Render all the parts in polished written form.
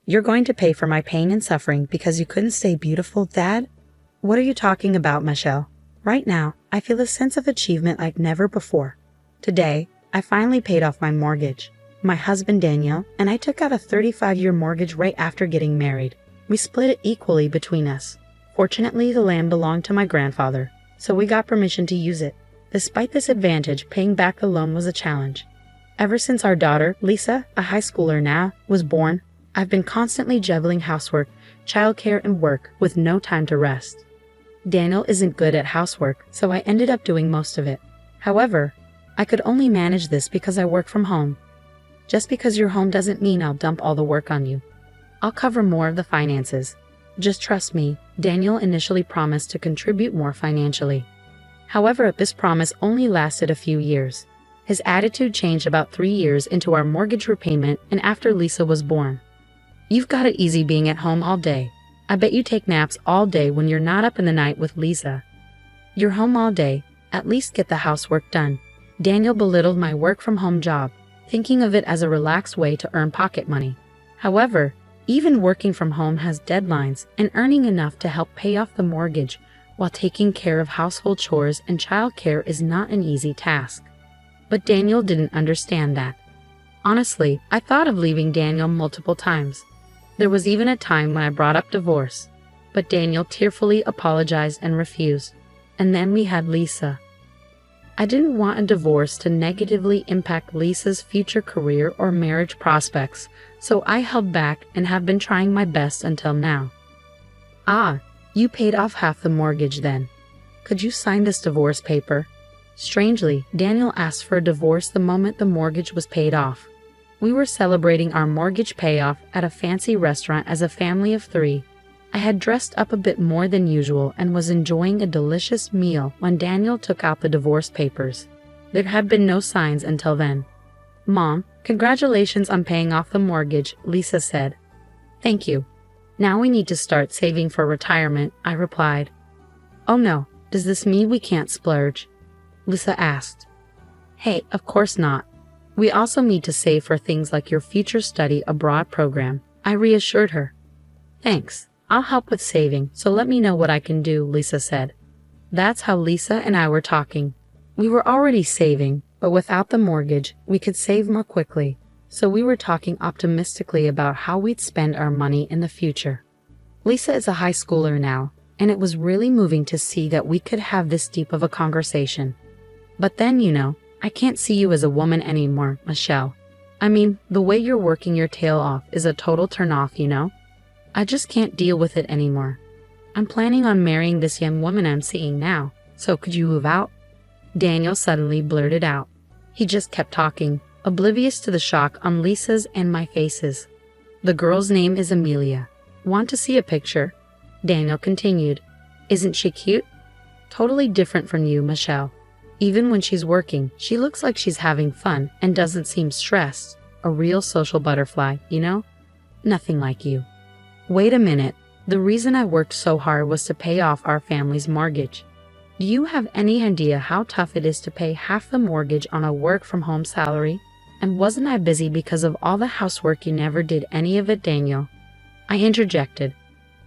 You're going to pay for my pain and suffering because you couldn't stay beautiful, Dad? What are you talking about, Michelle? Right now, I feel a sense of achievement like never before. Today, I finally paid off my mortgage. My husband Daniel and I took out a 35-year mortgage right after getting married. We split it equally between us. Fortunately, the land belonged to my grandfather, so we got permission to use it. Despite this advantage, paying back the loan was a challenge. Ever since our daughter, Lisa, a high schooler now, was born, I've been constantly juggling housework, childcare, and work with no time to rest. Daniel isn't good at housework, so I ended up doing most of it. However, I could only manage this because I work from home. Just because you're home doesn't mean I'll dump all the work on you. I'll cover more of the finances. Just trust me. Daniel initially promised to contribute more financially. However, this promise only lasted a few years. His attitude changed about 3 years into our mortgage repayment and after Lisa was born. You've got it easy being at home all day. I bet you take naps all day when you're not up in the night with Lisa. You're home all day. At least get the housework done. Daniel belittled my work-from-home job, thinking of it as a relaxed way to earn pocket money. However, even working from home has deadlines, and earning enough to help pay off the mortgage while taking care of household chores and childcare is not an easy task. But Daniel didn't understand that. Honestly, I thought of leaving Daniel multiple times. There was even a time when I brought up divorce, but Daniel tearfully apologized and refused. And then we had Lisa. I didn't want a divorce to negatively impact Lisa's future career or marriage prospects, so I held back and have been trying my best until now. Ah, you paid off half the mortgage then. Could you sign this divorce paper? Strangely, Daniel asked for a divorce the moment the mortgage was paid off. We were celebrating our mortgage payoff at a fancy restaurant as a family of 3. I had dressed up a bit more than usual and was enjoying a delicious meal when Daniel took out the divorce papers. There had been no signs until then. Mom, congratulations on paying off the mortgage, Lisa said. Thank you. Now we need to start saving for retirement, I replied. Oh no, does this mean we can't splurge? Lisa asked. Hey, of course not. We also need to save for things like your future study abroad program, I reassured her. Thanks. I'll help with saving, so let me know what I can do, Lisa said. That's how Lisa and I were talking. We were already saving, but without the mortgage, we could save more quickly, so we were talking optimistically about how we'd spend our money in the future. Lisa is a high schooler now, and it was really moving to see that we could have this deep of a conversation. But then, I can't see you as a woman anymore, Michelle. I mean, the way you're working your tail off is a total turn-off, I just can't deal with it anymore. I'm planning on marrying this young woman I'm seeing now, so could you move out? Daniel suddenly blurted out. He just kept talking, oblivious to the shock on Lisa's and my faces. The girl's name is Amelia. Want to see a picture? Daniel continued. Isn't she cute? Totally different from you, Michelle. Even when she's working, she looks like she's having fun and doesn't seem stressed. A real social butterfly, Nothing like you. Wait a minute. The reason I worked so hard was to pay off our family's mortgage. Do you have any idea how tough it is to pay half the mortgage on a work-from-home salary? And wasn't I busy because of all the housework? You never did any of it, Daniel. I interjected.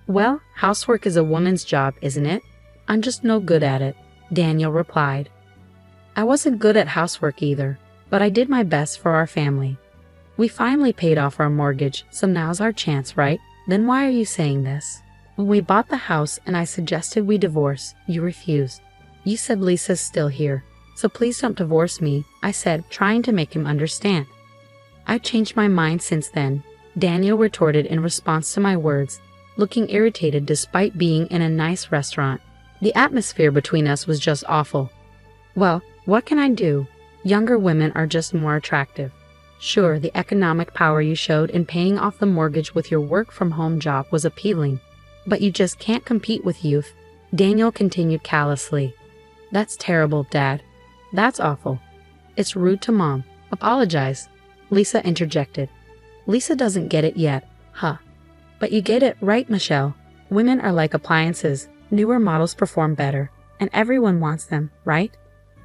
Well, housework is a woman's job, isn't it? I'm just no good at it, Daniel replied. I wasn't good at housework either, but I did my best for our family. We finally paid off our mortgage, so now's our chance, right? Then why are you saying this? When we bought the house and I suggested we divorce, you refused. You said Lisa's still here, so please don't divorce me, I said, trying to make him understand. I've changed my mind since then, Daniel retorted in response to my words, looking irritated despite being in a nice restaurant. The atmosphere between us was just awful. Well, what can I do? Younger women are just more attractive. Sure, the economic power you showed in paying off the mortgage with your work-from-home job was appealing, but you just can't compete with youth, Daniel continued callously. That's terrible, Dad. That's awful. It's rude to Mom. Apologize, Lisa interjected. Lisa doesn't get it yet, huh? But you get it, right, Michelle? Women are like appliances. Newer models perform better, and everyone wants them, right?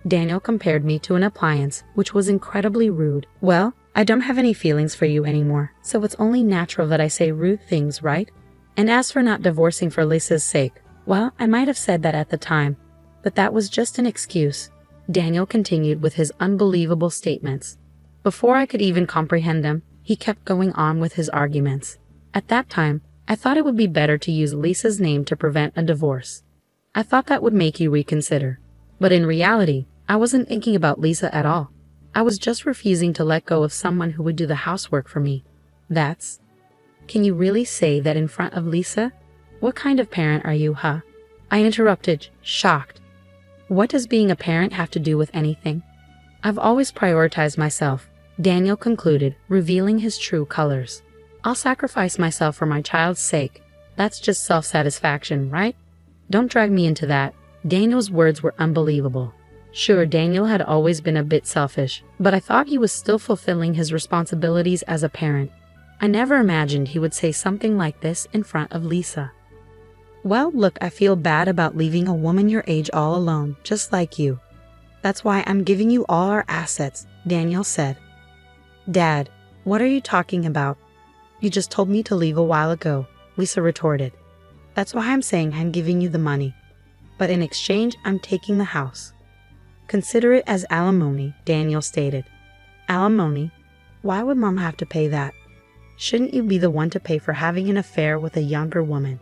Daniel compared me to an appliance, which was incredibly rude. Well, I don't have any feelings for you anymore, so it's only natural that I say rude things, right? And as for not divorcing for Lisa's sake, well, I might have said that at the time, but that was just an excuse. Daniel continued with his unbelievable statements. Before I could even comprehend them, he kept going on with his arguments. At that time, I thought it would be better to use Lisa's name to prevent a divorce. I thought that would make you reconsider. But in reality, I wasn't thinking about Lisa at all. I was just refusing to let go of someone who would do the housework for me. That's... Can you really say that in front of Lisa? What kind of parent are you, huh? I interrupted, shocked. What does being a parent have to do with anything? I've always prioritized myself, Daniel concluded, revealing his true colors. I'll sacrifice myself for my child's sake. That's just self-satisfaction, right? Don't drag me into that. Daniel's words were unbelievable. Sure, Daniel had always been a bit selfish, but I thought he was still fulfilling his responsibilities as a parent. I never imagined he would say something like this in front of Lisa. Well, look, I feel bad about leaving a woman your age all alone, just like you. That's why I'm giving you all our assets, Daniel said. Dad, what are you talking about? You just told me to leave a while ago, Lisa retorted. That's why I'm saying I'm giving you the money. But in exchange, I'm taking the house. Consider it as alimony, Daniel stated. Alimony? Why would Mom have to pay that? Shouldn't you be the one to pay for having an affair with a younger woman?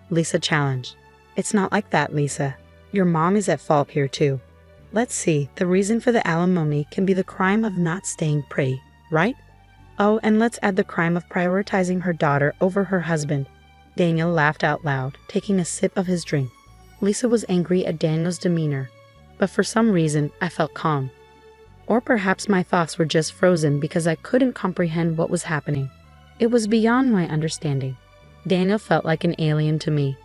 Lisa challenged. It's not like that, Lisa. Your mom is at fault here too. Let's see, the reason for the alimony can be the crime of not staying pretty, right? Oh, and let's add the crime of prioritizing her daughter over her husband. Daniel laughed out loud, taking a sip of his drink. Lisa was angry at Daniel's demeanor, but for some reason I felt calm. Or perhaps my thoughts were just frozen because I couldn't comprehend what was happening. It was beyond my understanding. Daniel felt like an alien to me.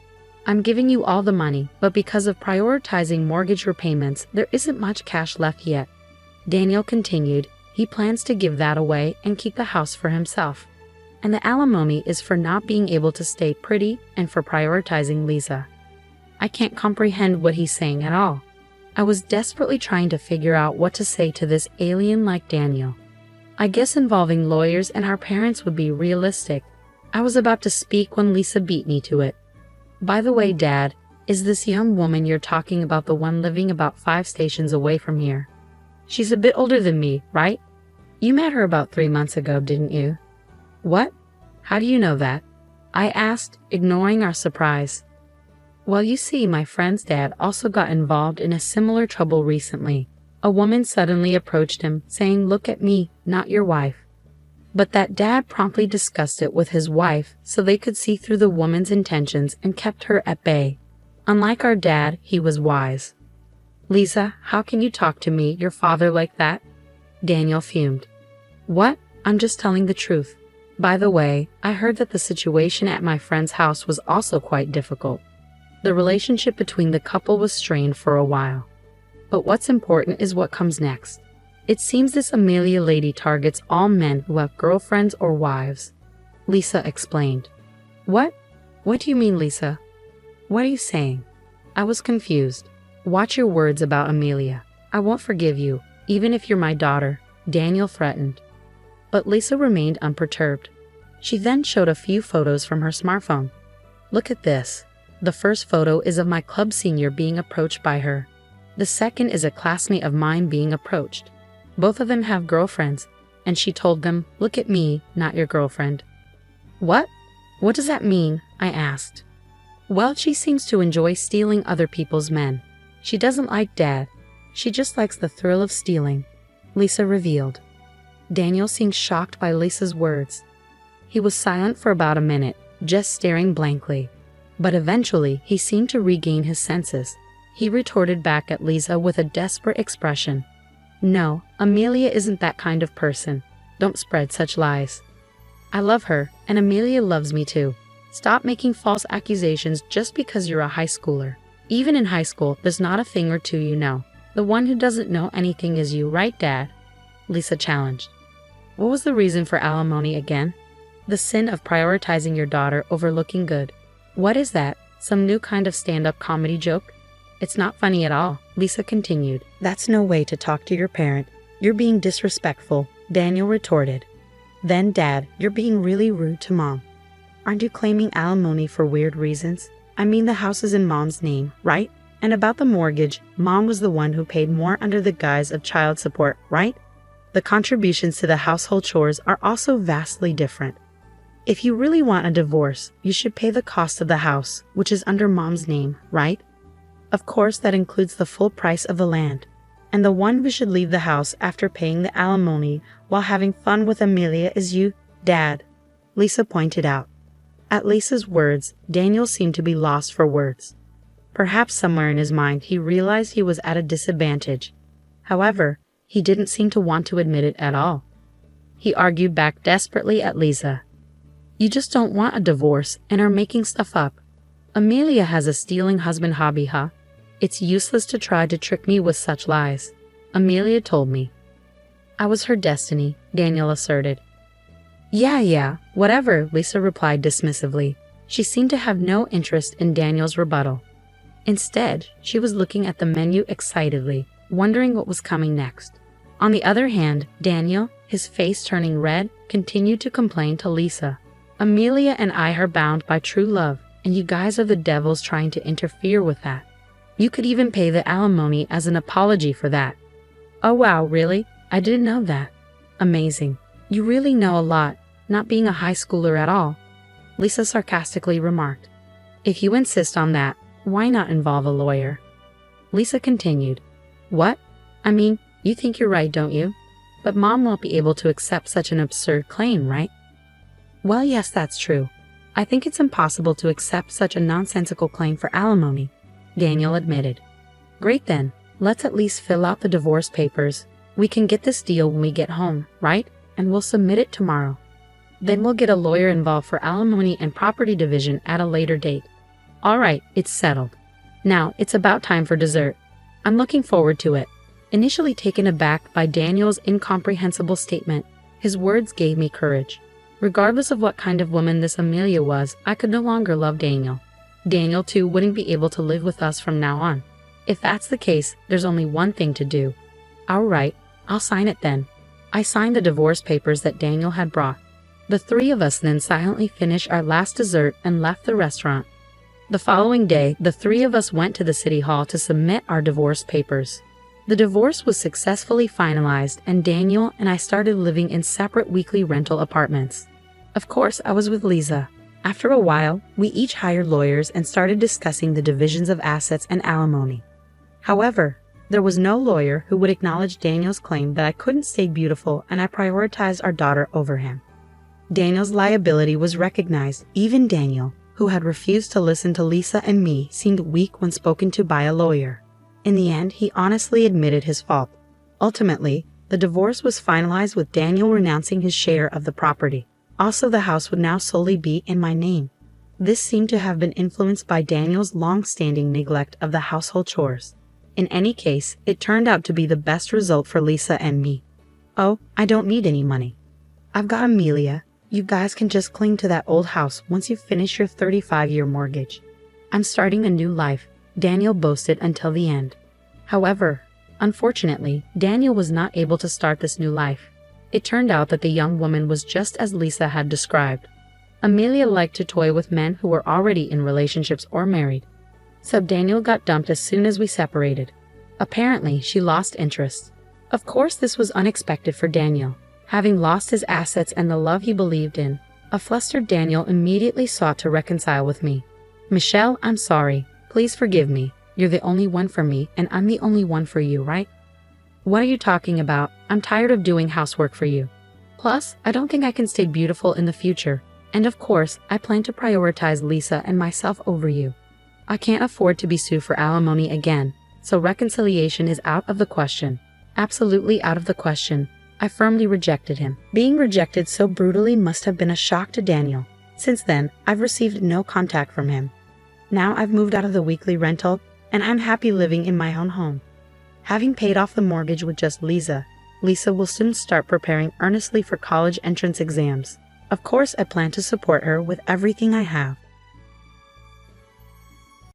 I'm giving you all the money, but because of prioritizing mortgage repayments, there isn't much cash left yet. Daniel continued, he plans to give that away and keep the house for himself. And the alimony is for not being able to stay pretty and for prioritizing Lisa. I can't comprehend what he's saying at all. I was desperately trying to figure out what to say to this alien like Daniel. I guess involving lawyers and our parents would be realistic. I was about to speak when Lisa beat me to it. By the way, Dad, is this young woman you're talking about the one living about 5 stations away from here? She's a bit older than me, right? You met her about 3 months ago, didn't you? What? How do you know that? I asked, ignoring our surprise. Well, you see, my friend's dad also got involved in a similar trouble recently. A woman suddenly approached him, saying, "Look at me, not your wife." But that dad promptly discussed it with his wife so they could see through the woman's intentions and kept her at bay. Unlike our dad, he was wise. Lisa, how can you talk to me, your father, like that? Daniel fumed. What? I'm just telling the truth. By the way, I heard that the situation at my friend's house was also quite difficult. The relationship between the couple was strained for a while. But what's important is what comes next. It seems this Amelia lady targets all men who have girlfriends or wives. Lisa explained. What? What do you mean, Lisa? What are you saying? I was confused. Watch your words about Amelia. I won't forgive you, even if you're my daughter, Daniel threatened. But Lisa remained unperturbed. She then showed a few photos from her smartphone. Look at this. The first photo is of my club senior being approached by her. The second is a classmate of mine being approached. Both of them have girlfriends, and she told them, "Look at me, not your girlfriend." What? What does that mean? I asked. Well, she seems to enjoy stealing other people's men. She doesn't like Dad. She just likes the thrill of stealing, Lisa revealed. Daniel seemed shocked by Lisa's words. He was silent for about a minute, just staring blankly. But eventually, he seemed to regain his senses. He retorted back at Lisa with a desperate expression. No, Amelia isn't that kind of person. Don't spread such lies. I love her, and Amelia loves me too. Stop making false accusations just because you're a high schooler. Even in high school, there's not a thing or two you know. The one who doesn't know anything is you, right, Dad? Lisa challenged. What was the reason for alimony again? The sin of prioritizing your daughter over looking good. What is that? Some new kind of stand-up comedy joke? It's not funny at all, Lisa continued. That's no way to talk to your parent. You're being disrespectful. Daniel retorted. Then, Dad, you're being really rude to Mom. Aren't you claiming alimony for weird reasons? I mean, the house is in Mom's name, right? And about the mortgage, Mom was the one who paid more under the guise of child support, right? The contributions to the household chores are also vastly different. If you really want a divorce, you should pay the cost of the house, which is under Mom's name, right? Of course, that includes the full price of the land. And the one who should leave the house after paying the alimony while having fun with Amelia is you, Dad, Lisa pointed out. At Lisa's words, Daniel seemed to be lost for words. Perhaps somewhere in his mind he realized he was at a disadvantage. However, he didn't seem to want to admit it at all. He argued back desperately at Lisa. You just don't want a divorce and are making stuff up. Amelia has a stealing husband hobby, huh? It's useless to try to trick me with such lies. Amelia told me. I was her destiny, Daniel asserted. Yeah, whatever, Lisa replied dismissively. She seemed to have no interest in Daniel's rebuttal. Instead, she was looking at the menu excitedly, wondering what was coming next. On the other hand, Daniel, his face turning red, continued to complain to Lisa. Amelia and I are bound by true love, and you guys are the devils trying to interfere with that. You could even pay the alimony as an apology for that. Oh wow, really? I didn't know that. Amazing. You really know a lot, not being a high schooler at all, Lisa sarcastically remarked. If you insist on that, why not involve a lawyer? Lisa continued. What? I mean, you think you're right, don't you? But Mom won't be able to accept such an absurd claim, right? Well, yes, that's true. I think it's impossible to accept such a nonsensical claim for alimony, Daniel admitted. Great then, let's at least fill out the divorce papers. We can get this deal when we get home, right? And we'll submit it tomorrow. Then we'll get a lawyer involved for alimony and property division at a later date. All right, it's settled. Now, it's about time for dessert. I'm looking forward to it. Initially taken aback by Daniel's incomprehensible statement, his words gave me courage. Regardless of what kind of woman this Amelia was, I could no longer love Daniel. Daniel, too, wouldn't be able to live with us from now on. If that's the case, there's only one thing to do. All right, I'll sign it then. I signed the divorce papers that Daniel had brought. The three of us then silently finished our last dessert and left the restaurant. The following day, the three of us went to the city hall to submit our divorce papers. The divorce was successfully finalized, and Daniel and I started living in separate weekly rental apartments. Of course, I was with Lisa. After a while, we each hired lawyers and started discussing the divisions of assets and alimony. However, there was no lawyer who would acknowledge Daniel's claim that I couldn't stay beautiful and I prioritized our daughter over him. Daniel's liability was recognized. Even Daniel, who had refused to listen to Lisa and me, seemed weak when spoken to by a lawyer. In the end, he honestly admitted his fault. Ultimately, the divorce was finalized with Daniel renouncing his share of the property. Also, the house would now solely be in my name. This seemed to have been influenced by Daniel's long-standing neglect of the household chores. In any case, it turned out to be the best result for Lisa and me. Oh, I don't need any money. I've got Amelia. You guys can just cling to that old house once you finish your 35-year mortgage. I'm starting a new life, Daniel boasted until the end. However, unfortunately, Daniel was not able to start this new life. It turned out that the young woman was just as Lisa had described. Amelia liked to toy with men who were already in relationships or married. So Daniel got dumped as soon as we separated. Apparently, she lost interest. Of course, this was unexpected for Daniel. Having lost his assets and the love he believed in, a flustered Daniel immediately sought to reconcile with me. Michelle, I'm sorry. Please forgive me. You're the only one for me, and I'm the only one for you, right? What are you talking about? I'm tired of doing housework for you. Plus, I don't think I can stay beautiful in the future. And of course, I plan to prioritize Lisa and myself over you. I can't afford to be sued for alimony again, so reconciliation is out of the question. Absolutely out of the question. I firmly rejected him. Being rejected so brutally must have been a shock to Daniel. Since then, I've received no contact from him. Now I've moved out of the weekly rental, and I'm happy living in my own home. Having paid off the mortgage with just Lisa will soon start preparing earnestly for college entrance exams. Of course, I plan to support her with everything I have.